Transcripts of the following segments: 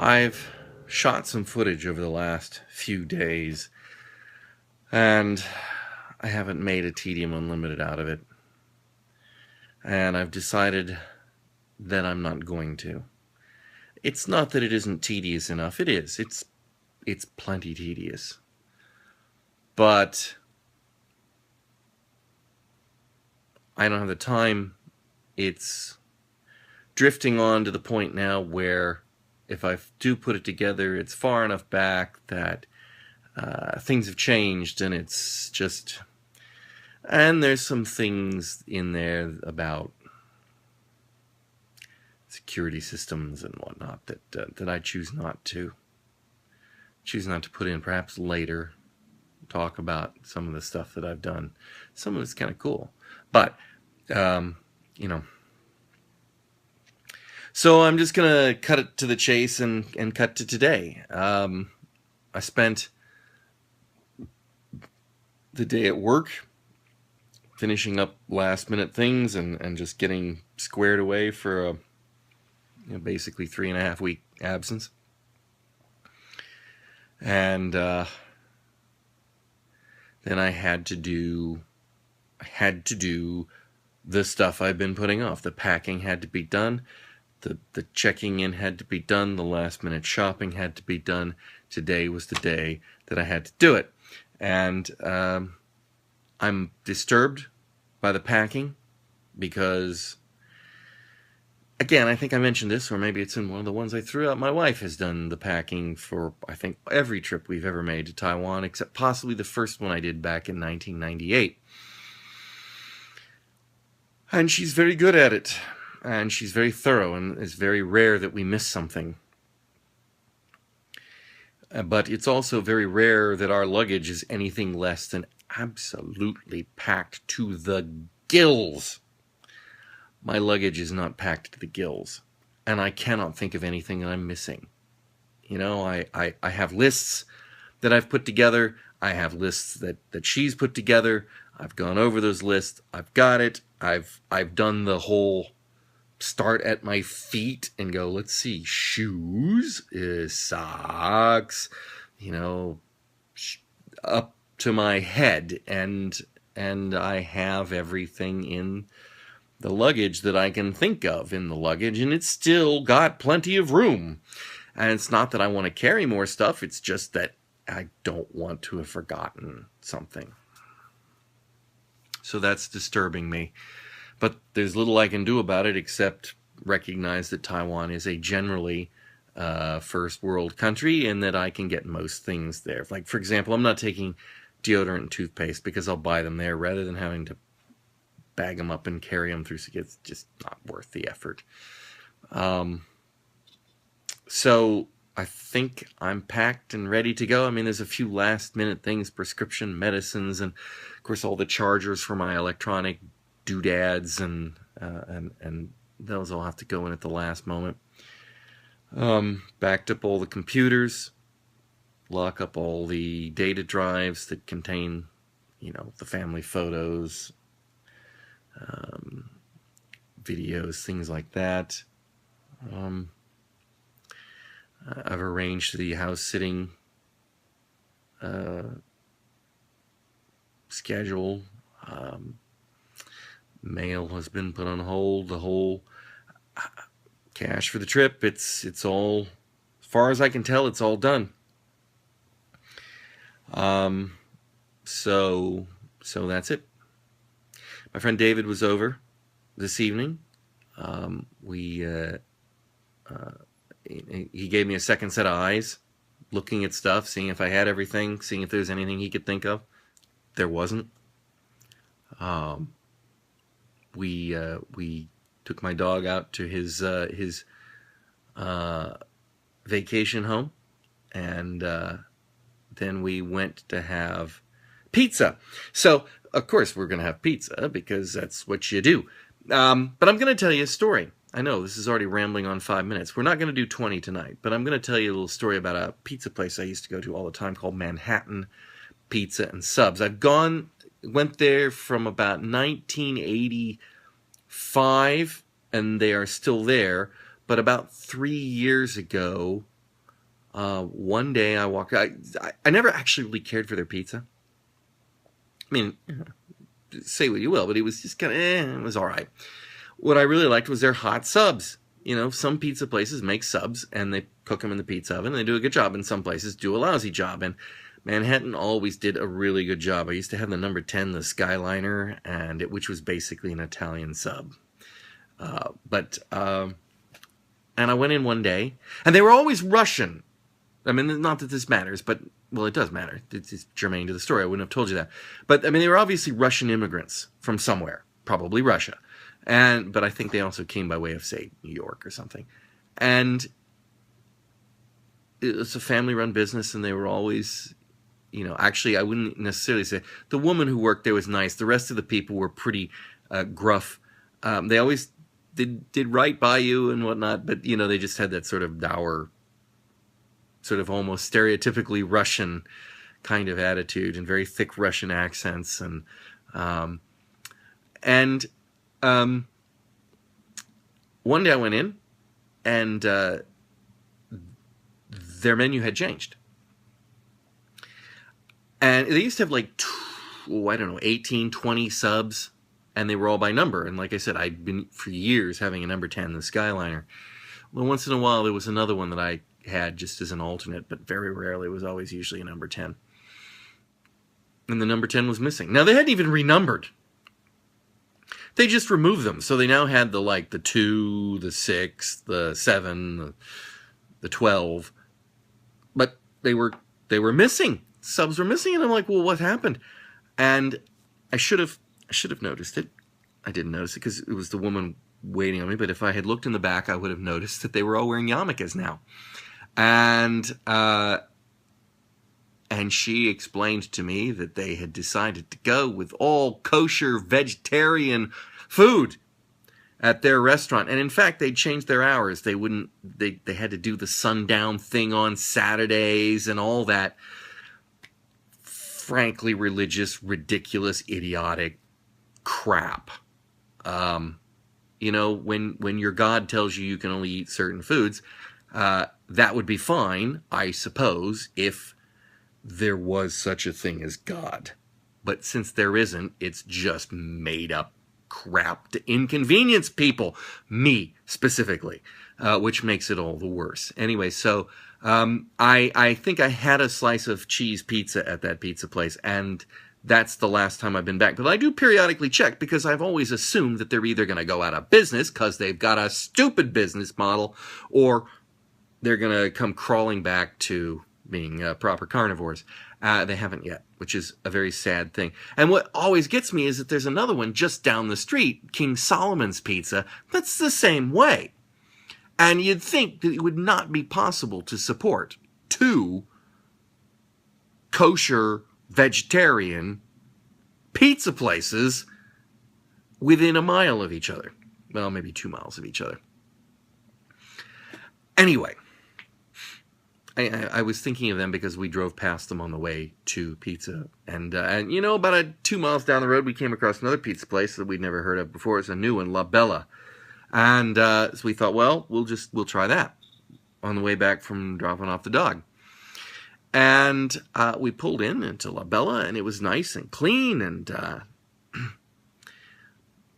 I've shot some footage over the last few days, and I haven't made a Tedium Unlimited out of it. And I've decided that I'm not going to. It's not that it isn't tedious enough. It is. It's plenty tedious. But I don't have the time. It's drifting on to the point now where if I do put it together, it's far enough back that things have changed, and it's just... And there's some things in there about security systems and whatnot that I choose not to put in. Perhaps later talk about some of the stuff that I've done. Some of it's kind of cool, but you know. So I'm just gonna cut it to the chase and cut to today. I spent the day at work finishing up last minute things and just getting squared away for a basically 3.5 week absence. And then I had to do the stuff I've been putting off. The packing had to be done. The checking in had to be done. The last minute shopping had to be done. Today was the day that I had to do it. And I'm disturbed by the packing because, again, I think I mentioned this, or maybe it's in one of the ones I threw out. My wife has done the packing for, I think, every trip we've ever made to Taiwan, except possibly the first one I did back in 1998. And she's very good at it. And she's very thorough, and it's very rare that we miss something. But it's also very rare that our luggage is anything less than absolutely packed to the gills. My luggage is not packed to the gills, and I cannot think of anything that I'm missing. I have lists that I've put together. I have lists that she's put together. I've gone over those lists. I've got it. I've done the whole start at my feet and go, let's see, shoes, socks, up to my head, and I have everything in the luggage that I can think of in the luggage, and it's still got plenty of room. And it's not that I want to carry more stuff, it's just that I don't want to have forgotten something. So that's disturbing me. But there's little I can do about it except recognize that Taiwan is a generally first world country, and that I can get most things there. Like, for example, I'm not taking deodorant and toothpaste because I'll buy them there rather than having to bag them up and carry them through. It's just not worth the effort. So I think I'm packed and ready to go. I mean, there's a few last minute things, prescription medicines, and of course all the chargers for my electronic doodads, and those all have to go in at the last moment. Backed up all the computers, lock up all the data drives that contain, the family photos, videos, things like that. I've arranged the house sitting schedule. Mail has been put on hold. The whole cash for the trip, it's all, as far as I can tell, it's all done. So that's it. My friend David was over this evening. He gave me a second set of eyes, looking at stuff, seeing if I had everything, seeing if there was anything he could think of. There wasn't. We took my dog out to his vacation home, and then we went to have pizza. So, of course, we're going to have pizza because that's what you do. But I'm going to tell you a story. I know this is already rambling on 5 minutes. We're not going to do 20 tonight, but I'm going to tell you a little story about a pizza place I used to go to all the time called Manhattan Pizza and Subs. Went there from about 1985, and they are still there. But about 3 years ago, One day I walked. I never actually really cared for their pizza. I mean, say what you will, but it was just kind of, it was all right. What I really liked was their hot subs. You know, some pizza places make subs and they cook them in the pizza oven and they do a good job, and some places do a lousy job. And Manhattan always did a really good job. I used to have the number 10, the Skyliner, which was basically an Italian sub. And I went in one day, and they were always Russian. I mean, not that this matters, but, well, it does matter. It's germane to the story. I wouldn't have told you that. But, I mean, they were obviously Russian immigrants from somewhere, probably Russia. But I think they also came by way of, say, New York or something. And it's a family-run business, and they were always, you know, actually, I wouldn't necessarily say, the woman who worked there was nice. The rest of the people were pretty gruff. They always did right by you and whatnot, but, you know, they just had that sort of dour, sort of almost stereotypically Russian kind of attitude and very thick Russian accents. One day I went in, and their menu had changed. And they used to have like, 18, 20 subs, and they were all by number. And like I said, I'd been for years having a number 10, the Skyliner. Well, once in a while there was another one that I had just as an alternate, but very rarely. It was always usually a number 10. And the number 10 was missing. Now, they hadn't even renumbered. They just removed them. So they now had the 2, the 6, the 7, the 12. But they were missing. Subs were missing, and I'm like, well, what happened? And I should have noticed it. I didn't notice it because it was the woman waiting on me, but if I had looked in the back, I would have noticed that they were all wearing yarmulkes now. And she explained to me that they had decided to go with all kosher vegetarian food at their restaurant. And in fact, they changed their hours. They had to do the sundown thing on Saturdays and all that frankly religious, ridiculous, idiotic crap. You know, when your God tells you can only eat certain foods, that would be fine, I suppose, if there was such a thing as God. But since there isn't, it's just made up crap to inconvenience people, me specifically, which makes it all the worse. Anyway, so I think I had a slice of cheese pizza at that pizza place, and that's the last time I've been back. But I do periodically check because I've always assumed that they're either going to go out of business because they've got a stupid business model, or they're going to come crawling back to being proper carnivores. They haven't yet, which is a very sad thing. And what always gets me is that there's another one just down the street, King Solomon's Pizza, that's the same way. And you'd think that it would not be possible to support two kosher vegetarian pizza places within a mile of each other. Well, maybe 2 miles of each other. Anyway, I was thinking of them because we drove past them on the way to pizza. And you know, about 2 miles down the road, we came across another pizza place that we'd never heard of before. It's a new one, La Bella. And so we thought, well, we'll try that on the way back from dropping off the dog. And we pulled into La Bella, and it was nice and clean, and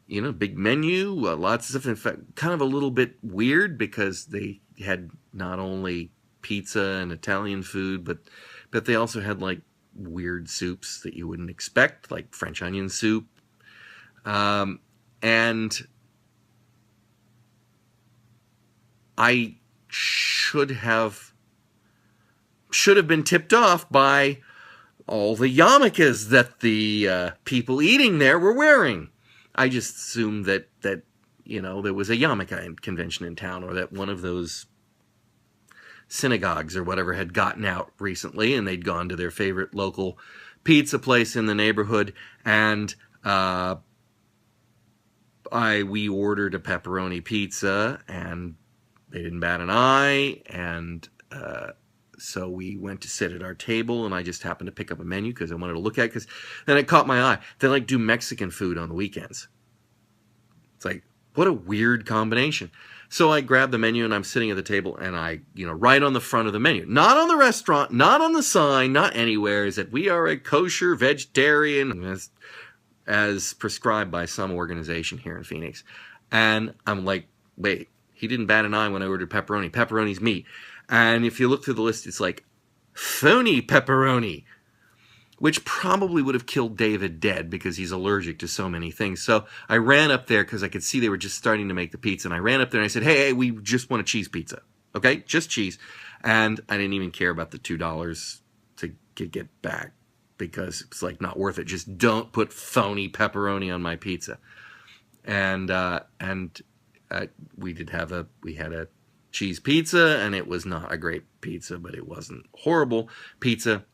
you know, big menu, lots of stuff. In fact, kind of a little bit weird because they had not only pizza and Italian food, but they also had like weird soups that you wouldn't expect, like French onion soup, and I should have been tipped off by all the yarmulkes that the people eating there were wearing. I just assumed that you know, there was a yarmulke convention in town, or that one of those synagogues or whatever had gotten out recently, and they'd gone to their favorite local pizza place in the neighborhood, and we ordered a pepperoni pizza, and they didn't bat an eye, and so we went to sit at our table, and I just happened to pick up a menu because I wanted to look at it, because then it caught my eye. They do Mexican food on the weekends. It's like, What a weird combination. So I grab the menu and I'm sitting at the table and I, right on the front of the menu, not on the restaurant, not on the sign, not anywhere, is that we are a kosher vegetarian as prescribed by some organization here in Phoenix. And I'm like, wait, he didn't bat an eye when I ordered pepperoni. Pepperoni's meat. And if you look through the list, it's like phony pepperoni, which probably would have killed David dead because he's allergic to so many things. So I ran up there because I could see they were just starting to make the pizza. And I ran up there and I said, hey, we just want a cheese pizza. Okay, just cheese. And I didn't even care about the $2 to get back because it's like not worth it. Just don't put phony pepperoni on my pizza. And we had a cheese pizza, and it was not a great pizza, but it wasn't horrible pizza.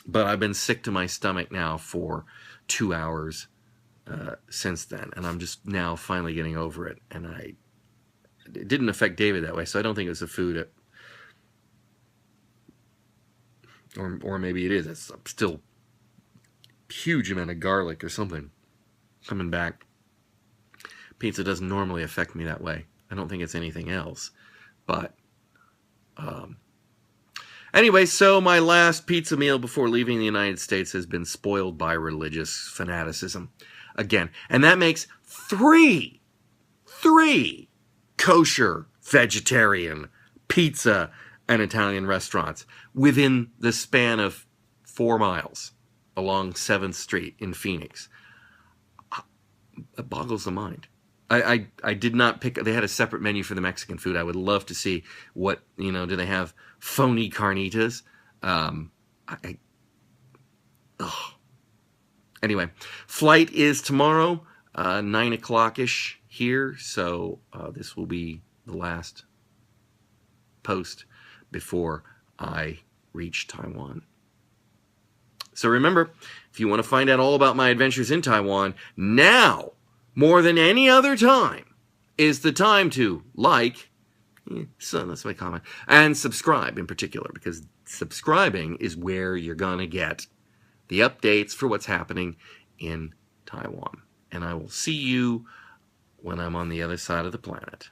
But I've been sick to my stomach now for 2 hours since then, and I'm just now finally getting over it. And it didn't affect David that way, so I don't think it was the food. Or maybe it is. It's still huge amount of garlic or something coming back. Pizza doesn't normally affect me that way. I don't think it's anything else. But anyway, so my last pizza meal before leaving the United States has been spoiled by religious fanaticism again. And that makes three kosher, vegetarian, pizza, and Italian restaurants within the span of 4 miles along 7th Street in Phoenix. It boggles the mind. I did not pick. They had a separate menu for the Mexican food. I would love to see what, do they have phony carnitas? Anyway, flight is tomorrow, 9 o'clock-ish here. So this will be the last post before I reach Taiwan. So remember, if you want to find out all about my adventures in Taiwan, now more than any other time is the time to so that's my comment, and subscribe in particular, because subscribing is where you're going to get the updates for what's happening in Taiwan. And I will see you when I'm on the other side of the planet.